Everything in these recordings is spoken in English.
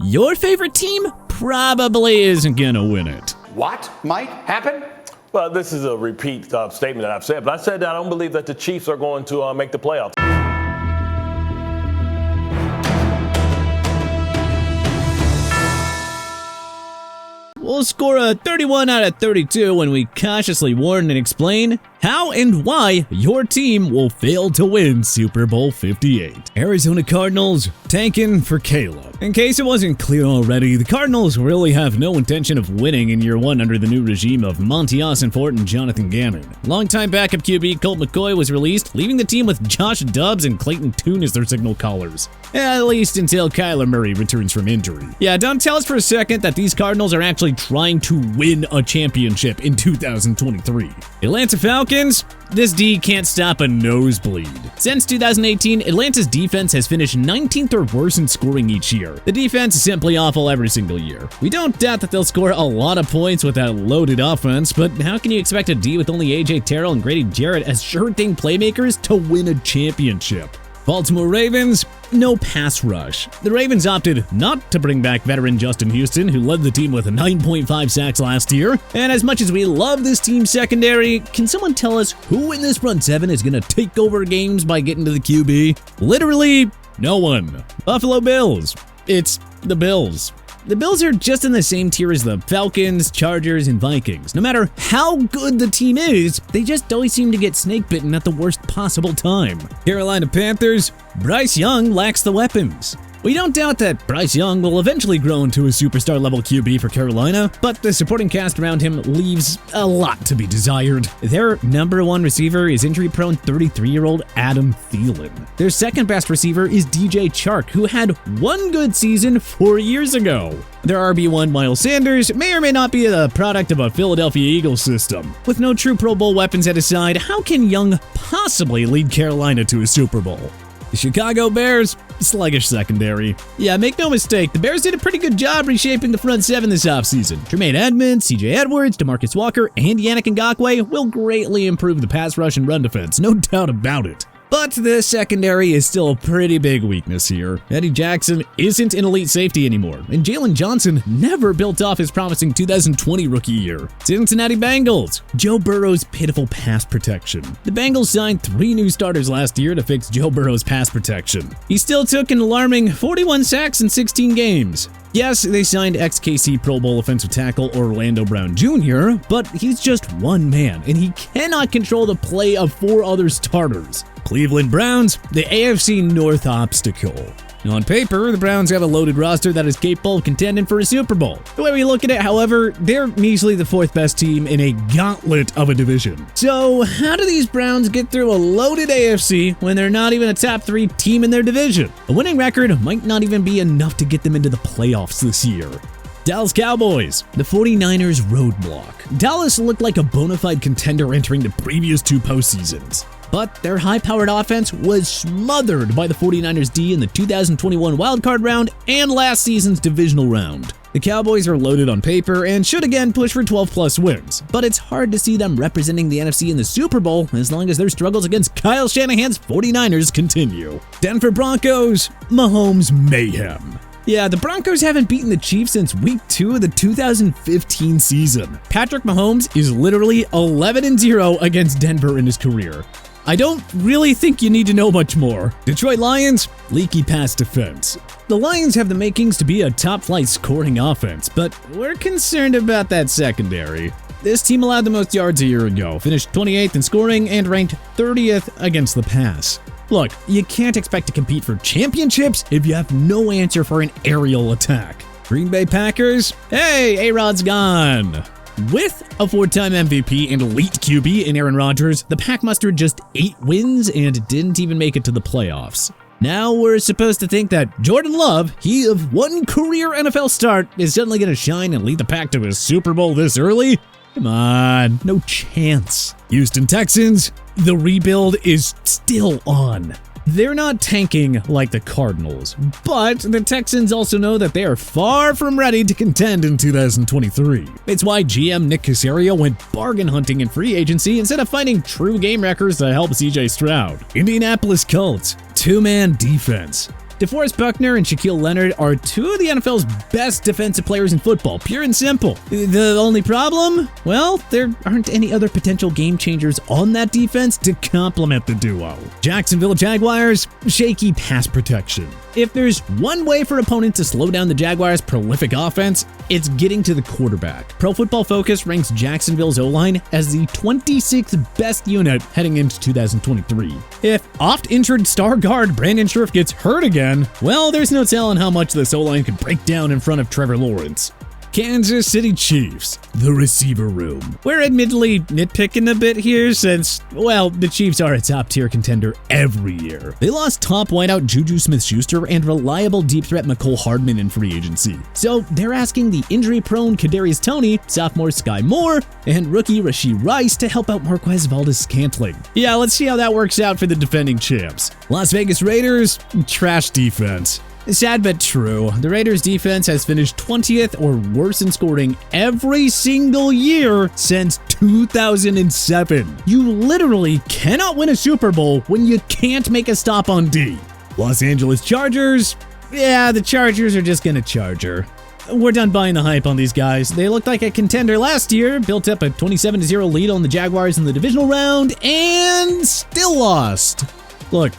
your favorite team probably isn't gonna win it. What might happen? Well, this is a repeat statement that I've said, but I said that I don't believe that the Chiefs are going to make the playoffs. We'll score a 31 out of 32 when we cautiously warn and explain how and why your team will fail to win Super Bowl 58. Arizona Cardinals tanking for Caleb. In case it wasn't clear already, the Cardinals really have no intention of winning in year one under the new regime of Monty Ossenfort and Jonathan Gannon. Longtime backup QB Colt McCoy was released, leaving the team with Josh Dobbs and Clayton Tune as their signal callers. At least until Kyler Murray returns from injury. Yeah, don't tell us for a second that these Cardinals are actually trying to win a championship in 2023. Atlanta Falcons, this D can't stop a nosebleed. Since 2018, Atlanta's defense has finished 19th or worse in scoring each year. The defense is simply awful every single year. We don't doubt that they'll score a lot of points with that loaded offense, but how can you expect a D with only AJ Terrell and Grady Jarrett as sure-thing playmakers to win a championship? Baltimore Ravens, no pass rush. The Ravens opted not to bring back veteran Justin Houston, who led the team with 9.5 sacks last year. And as much as we love this team's secondary, can someone tell us who in this front seven is going to take over games by getting to the QB? Literally, no one. Buffalo Bills. It's the Bills. The Bills are just in the same tier as the Falcons, Chargers, and Vikings. No matter how good the team is, they just always seem to get snake-bitten at the worst possible time. Carolina Panthers, Bryce Young lacks the weapons. We don't doubt that Bryce Young will eventually grow into a superstar-level QB for Carolina, but the supporting cast around him leaves a lot to be desired. Their number one receiver is injury-prone 33-year-old Adam Thielen. Their second-best receiver is DJ Chark, who had one good season 4 years ago. Their RB1, Miles Sanders, may or may not be a product of a Philadelphia Eagles system. With no true Pro Bowl weapons at his side, how can Young possibly lead Carolina to a Super Bowl? The Chicago Bears, sluggish secondary. Yeah, make no mistake, the Bears did a pretty good job reshaping the front seven this offseason. Jermaine Edmonds, CJ Edwards, DeMarcus Walker, and Yannick Ngakoue will greatly improve the pass rush and run defense, no doubt about it. But the secondary is still a pretty big weakness here. Eddie Jackson isn't an elite safety anymore, and Jalen Johnson never built off his promising 2020 rookie year. Cincinnati Bengals, Joe Burrow's pitiful pass protection. The Bengals signed 3 new starters last year to fix Joe Burrow's pass protection. He still took an alarming 41 sacks in 16 games. Yes, they signed ex-KC Pro Bowl offensive tackle Orlando Brown Jr., but he's just one man, and he cannot control the play of 4 other starters. Cleveland Browns, the AFC North obstacle. On paper, the Browns have a loaded roster that is capable of contending for a Super Bowl. The way we look at it, however, they're measly the 4th best team in a gauntlet of a division. So how do these Browns get through a loaded AFC when they're not even a top 3 team in their division? A winning record might not even be enough to get them into the playoffs this year. Dallas Cowboys, the 49ers roadblock. Dallas looked like a bona fide contender entering the previous 2 postseasons. But their high-powered offense was smothered by the 49ers D in the 2021 wildcard round and last season's divisional round. The Cowboys are loaded on paper and should again push for 12-plus wins, but it's hard to see them representing the NFC in the Super Bowl as long as their struggles against Kyle Shanahan's 49ers continue. Denver Broncos, MAHOMES mayhem. Yeah, the Broncos haven't beaten the Chiefs since week 2 of the 2015 season. Patrick Mahomes is literally 11-0 against Denver in his career. I don't really think you need to know much more. Detroit Lions, leaky pass defense. The Lions have the makings to be a top-flight scoring offense, but we're concerned about that secondary. This team allowed the most yards a year ago, finished 28th in scoring, and ranked 30th against the pass. Look, you can't expect to compete for championships if you have no answer for an aerial attack. Green Bay Packers, hey, A-Rod's gone. With a 4-time MVP and elite QB in Aaron Rodgers, the Pack mustered just 8 wins and didn't even make it to the playoffs. Now we're supposed to think that Jordan Love, he of 1 career NFL start, is suddenly going to shine and lead the Pack to a Super Bowl this early? Come on, no chance. Houston Texans, the rebuild is still on. They're not tanking like the Cardinals, but the Texans also know that they are far from ready to contend in 2023. It's why GM Nick Caserio went bargain hunting in free agency instead of finding true game wreckers to help CJ Stroud. Indianapolis Colts, 2-man defense. DeForest Buckner and Shaquille Leonard are two of the NFL's best defensive players in football, pure and simple. The only problem? Well, there aren't any other potential game changers on that defense to complement the duo. Jacksonville Jaguars, shaky pass protection. If there's one way for opponents to slow down the Jaguars' prolific offense, it's getting to the quarterback. Pro Football Focus ranks Jacksonville's O-line as the 26th best unit heading into 2023. If oft-injured star guard Brandon Scherff gets hurt again, well, there's no telling how much this O-line could break down in front of Trevor Lawrence. Kansas City Chiefs, the receiver room. We're admittedly nitpicking a bit here since, well, the Chiefs are a top-tier contender every year. They lost top wideout Juju Smith-Schuster and reliable deep threat Mecole Hardman in free agency. So they're asking the injury-prone Kadarius Toney, sophomore Sky Moore, and rookie Rashee Rice to help out Marquez Valdes-Scantling. Yeah, let's see how that works out for the defending champs. Las Vegas Raiders, trash defense. Sad but true, the Raiders' defense has finished 20th or worse in scoring every single year since 2007. You literally cannot win a Super Bowl when you can't make a stop on D. Los Angeles Chargers? Yeah, the Chargers are just gonna charger. We're done buying the hype on these guys. They looked like a contender last year, built up a 27-0 lead on the Jaguars in the divisional round, and still lost. Look,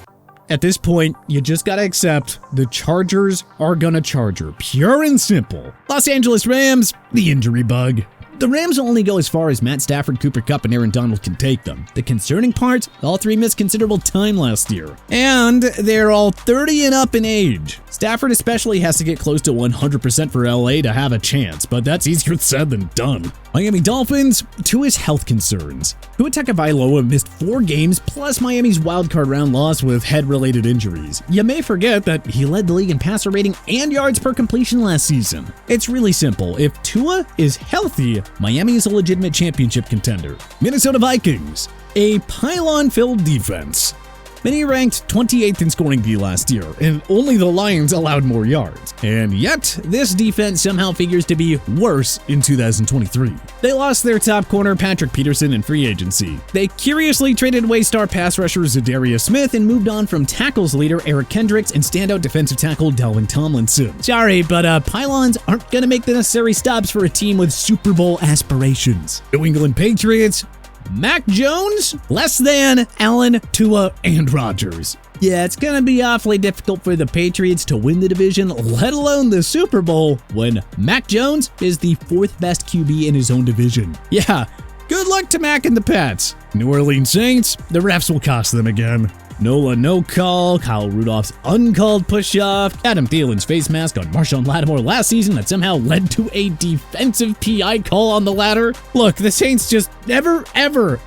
at this point, you just gotta accept the Chargers are gonna charger. Pure and simple. Los Angeles Rams, the injury bug. The Rams will only go as far as Matt Stafford, Cooper Kupp, and Aaron Donald can take them. The concerning part, all three missed considerable time last year. And they're all 30 and up in age. Stafford especially has to get close to 100% for LA to have a chance, but that's easier said than done. Miami Dolphins, Tua's health concerns. Tua Tagovailoa missed 4 games plus Miami's wildcard round loss with head-related injuries. You may forget that he led the league in passer rating and yards per completion last season. It's really simple. If Tua is healthy, Miami is a legitimate championship contender. Minnesota Vikings, a pylon-filled defense. Many ranked 28th in scoring D last year, and only the Lions allowed more yards. And yet, this defense somehow figures to be worse in 2023. They lost their top corner Patrick Peterson in free agency. They curiously traded away star pass rusher Zadarius Smith and moved on from tackles leader Eric Kendricks and standout defensive tackle Dalvin Tomlinson. Sorry, but pylons aren't gonna make the necessary stops for a team with Super Bowl aspirations. New England Patriots, Mac Jones, less than Allen, Tua, and Rodgers. Yeah, it's gonna be awfully difficult for the Patriots to win the division, let alone the Super Bowl, when Mac Jones is the 4th best QB in his own division. Yeah, good luck to Mac and the Pats. New Orleans Saints, the refs will cost them again. Nola no call, Kyle Rudolph's uncalled push-off, Adam Thielen's face mask on Marshawn Lattimore last season that somehow led to a defensive PI call on the ladder. Look, the Saints just never, ever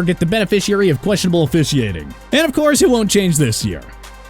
get the beneficiary of questionable officiating. And of course, it won't change this year.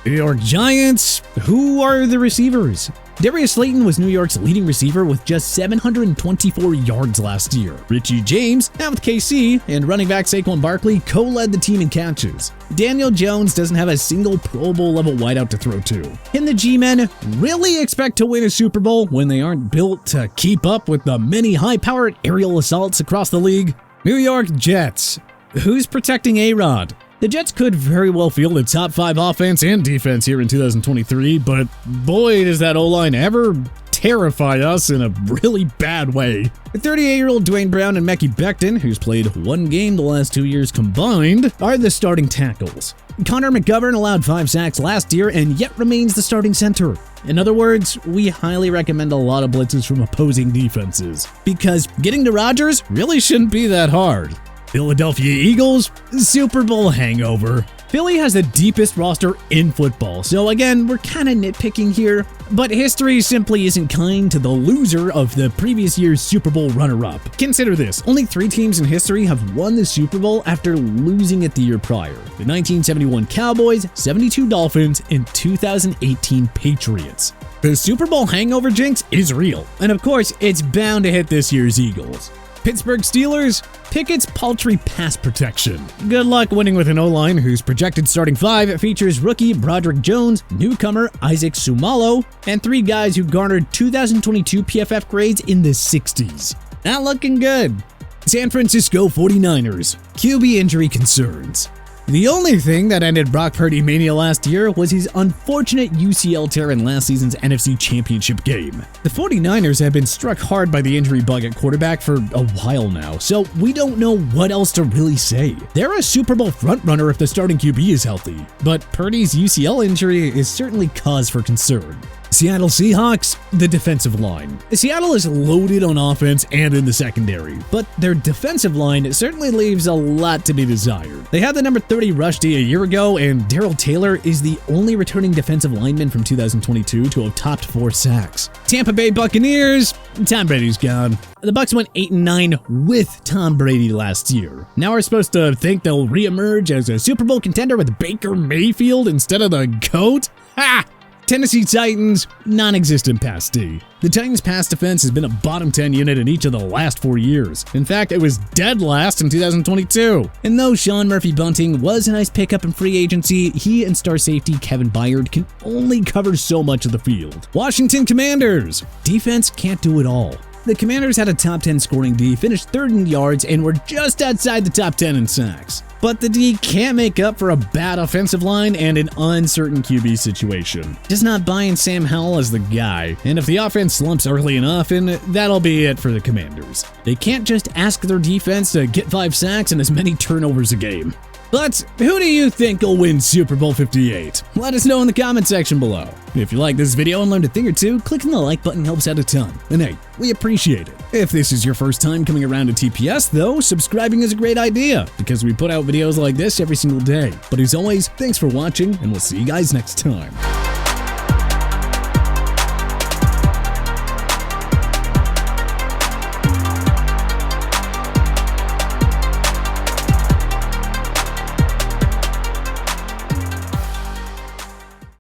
New York Giants, who are the receivers? Darius Slayton was New York's leading receiver with just 724 yards last year. Richie James, now with KC, and running back Saquon Barkley co-led the team in catches. Daniel Jones doesn't have a single Pro Bowl level wideout to throw to. Can the G-men really expect to win a Super Bowl when they aren't built to keep up with the many high-powered aerial assaults across the league? New York Jets, who's protecting A-Rod? The Jets could very well field a top 5 offense and defense here in 2023, but boy, does that O-line ever terrify us in a really bad way. The 38-year-old Dwayne Brown and Mekhi Becton, who's played 1 game the last 2 years combined, are the starting tackles. Connor McGovern allowed 5 sacks last year and yet remains the starting center. In other words, we highly recommend a lot of blitzes from opposing defenses, because getting to Rodgers really shouldn't be that hard. Philadelphia Eagles, Super Bowl hangover. Philly has the deepest roster in football, so again, we're kind of nitpicking here, but history simply isn't kind to the loser of the previous year's Super Bowl runner-up. Consider this, only 3 teams in history have won the Super Bowl after losing it the year prior. The 1971 Cowboys, 72 Dolphins, and 2018 Patriots. The Super Bowl hangover jinx is real, and of course, it's bound to hit this year's Eagles. Pittsburgh Steelers, Pickett's paltry pass protection. Good luck winning with an O-line whose projected starting 5 features rookie Broderick Jones, newcomer Isaac Sumalo, and 3 guys who garnered 2022 PFF grades in the 60s. Not looking good. San Francisco 49ers, QB injury concerns. The only thing that ended Brock Purdy mania last year was his unfortunate UCL tear in last season's NFC Championship game. The 49ers have been struck hard by the injury bug at quarterback for a while now, so we don't know what else to really say. They're a Super Bowl frontrunner if the starting QB is healthy, but Purdy's UCL injury is certainly cause for concern. Seattle Seahawks, the defensive line. Seattle is loaded on offense and in the secondary, but their defensive line certainly leaves a lot to be desired. They had the number 30 rush D a year ago, and Darrell Taylor is the only returning defensive lineman from 2022 to have topped 4 sacks. Tampa Bay Buccaneers, Tom Brady's gone. The Bucs went 8-9 with Tom Brady last year. Now we're supposed to think they'll reemerge as a Super Bowl contender with Baker Mayfield instead of the GOAT? Ha! Tennessee Titans, non-existent pass D. The Titans' pass defense has been a bottom 10 unit in each of the last 4 years. In fact, it was dead last in 2022. And though Sean Murphy-Bunting was a nice pickup in free agency, he and star safety Kevin Byard can only cover so much of the field. Washington Commanders, defense can't do it all. The Commanders had a top 10 scoring D, finished 3rd in yards, and were just outside the top 10 in sacks. But the D can't make up for a bad offensive line and an uncertain QB situation. Just not buying Sam Howell as the guy, and if the offense slumps early enough, and that'll be it for the Commanders. They can't just ask their defense to get 5 sacks and as many turnovers a game. But who do you think will win Super Bowl 58? Let us know in the comment section below. If you like this video and learned a thing or two, clicking the like button helps out a ton. And hey, we appreciate it. If this is your first time coming around to TPS though, subscribing is a great idea because we put out videos like this every single day. But as always, thanks for watching and we'll see you guys next time.